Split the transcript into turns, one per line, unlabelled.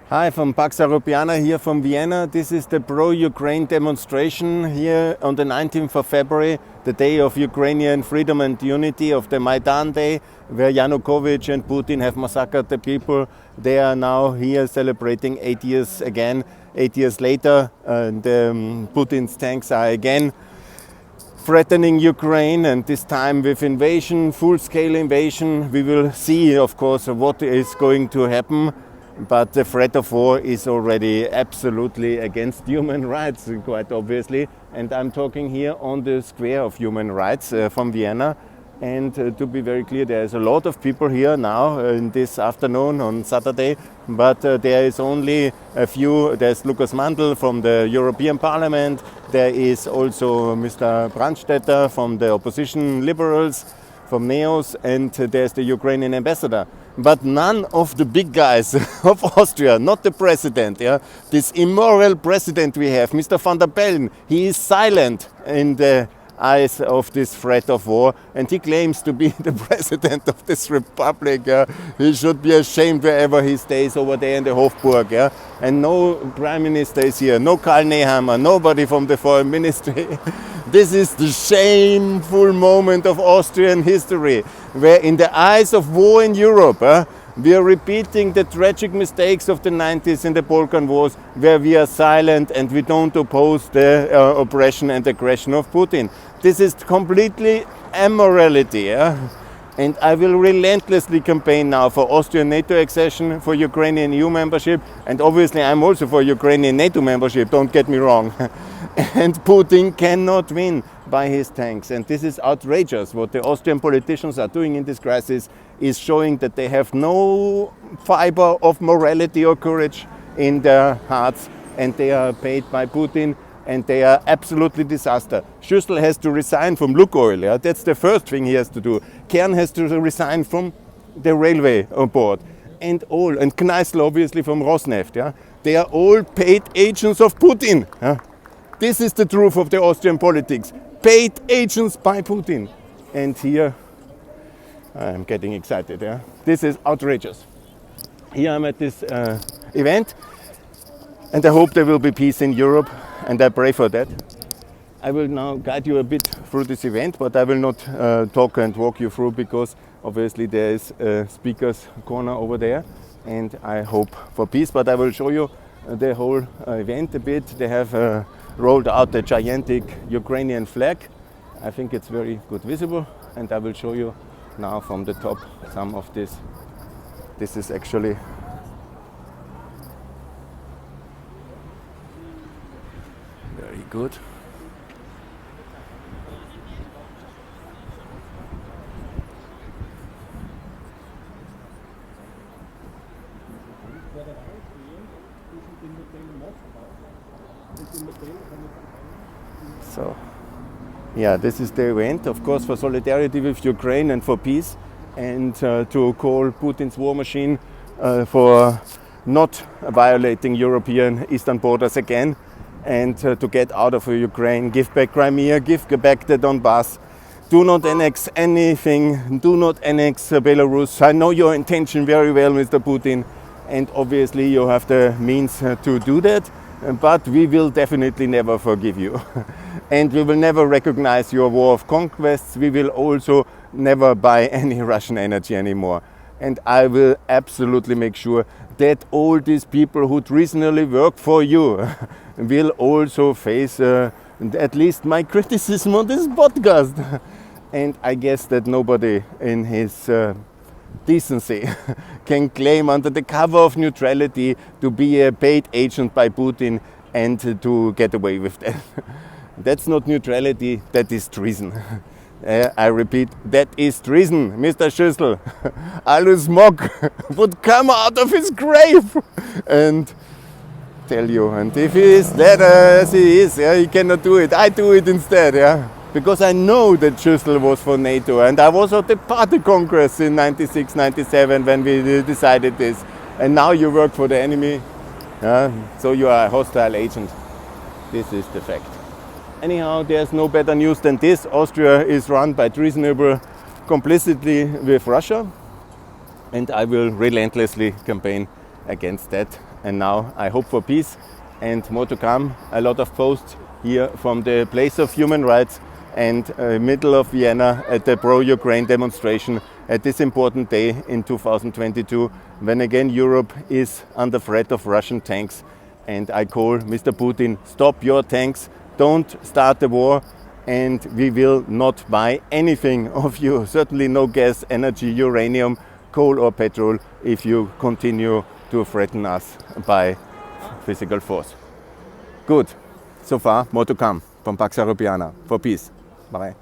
Hi, from Pax Europiana here from Vienna. This is the pro-Ukraine demonstration here on the 19th of February, the day of Ukrainian freedom and unity, of the Maidan Day, where Yanukovych and Putin have massacred the people. They are now here celebrating 8 years again, 8 years later, and Putin's tanks are again threatening Ukraine, and this time with invasion, full-scale invasion. We will see, of course, what is going to happen. But the threat of war is already absolutely against human rights, quite obviously. And I'm talking here on the square of human rights from Vienna. And to be very clear, there is a lot of people here now in this afternoon on Saturday. But there is only a few. There's Lukas Mandl from the European Parliament. There is also Mr. Brandstetter from the opposition Liberals, from NEOS, and there's the Ukrainian ambassador. But none of the big guys of Austria, not the president, this immoral president we have, Mr. van der Bellen, he is silent in the eyes of this threat of war, and he claims to be the president of this republic. He should be ashamed wherever he stays over there in the Hofburg. And no prime minister is here, no Karl Nehammer, nobody from the foreign ministry. This is the shameful moment of Austrian history, where in the eyes of war in Europe, we are repeating the tragic mistakes of the 90s in the Balkan Wars, where we are silent and we don't oppose the oppression and aggression of Putin. This is completely immorality. And I will relentlessly campaign now for Austrian NATO accession, for Ukrainian EU membership, and obviously I'm also for Ukrainian NATO membership, don't get me wrong. And Putin cannot win by his tanks. And this is outrageous. What the Austrian politicians are doing in this crisis is showing that they have no fiber of morality or courage in their hearts, and they are paid by Putin, and they are absolutely disaster. Schüssel has to resign from Lukoil. That's the first thing he has to do. Kern has to resign from the railway board. And Kneißl obviously from Rosneft. They are all paid agents of Putin. This is the truth of the Austrian politics. Paid agents by Putin. And here, I'm getting excited. This is outrageous. Here I'm at this event, and I hope there will be peace in Europe, and I pray for that. I will now guide you a bit through this event, but I will not talk and walk you through, because obviously there is a speaker's corner over there, and I hope for peace. But I will show you the whole event a bit. They have rolled out the gigantic Ukrainian flag. I think it's very good visible, and I will show you now from the top some of this. This is actually very good. So, yeah, this is the event, of course, for solidarity with Ukraine and for peace, and to call Putin's war machine for not violating European eastern borders again, and to get out of Ukraine, give back Crimea, give back the Donbass. Do not annex anything, do not annex Belarus. I know your intention very well, Mr. Putin, and obviously you have the means to do that, but we will definitely never forgive you. And we will never recognize your war of conquests. We will also never buy any Russian energy anymore. And I will absolutely make sure that all these people who treasonably work for you will also face at least my criticism on this podcast. And I guess that nobody in his decency can claim under the cover of neutrality to be a paid agent by Putin and to get away with that. That's not neutrality, that is treason. I repeat, that is treason, Mr. Schüssel. Alois Mock would come out of his grave and tell you. And if he is dead as he is, he cannot do it. I do it instead, because I know that Schüssel was for NATO, and I was at the party congress in 96, 97 when we decided this. And now you work for the enemy, so you are a hostile agent. This is the fact. Anyhow, there's no better news than this. Austria is run by treasonable complicity with Russia, and I will relentlessly campaign against that. And now I hope for peace and more to come. A lot of posts here from the place of human rights and middle of Vienna at the pro-Ukraine demonstration at this important day in 2022, when again Europe is under threat of Russian tanks. And I call Mr. Putin, stop your tanks, don't start the war, and we will not buy anything of you, certainly no gas, energy, uranium, coal or petrol, if you continue to threaten us by physical force. Good. So far, more to come from Pax Europiana. For peace. Bye.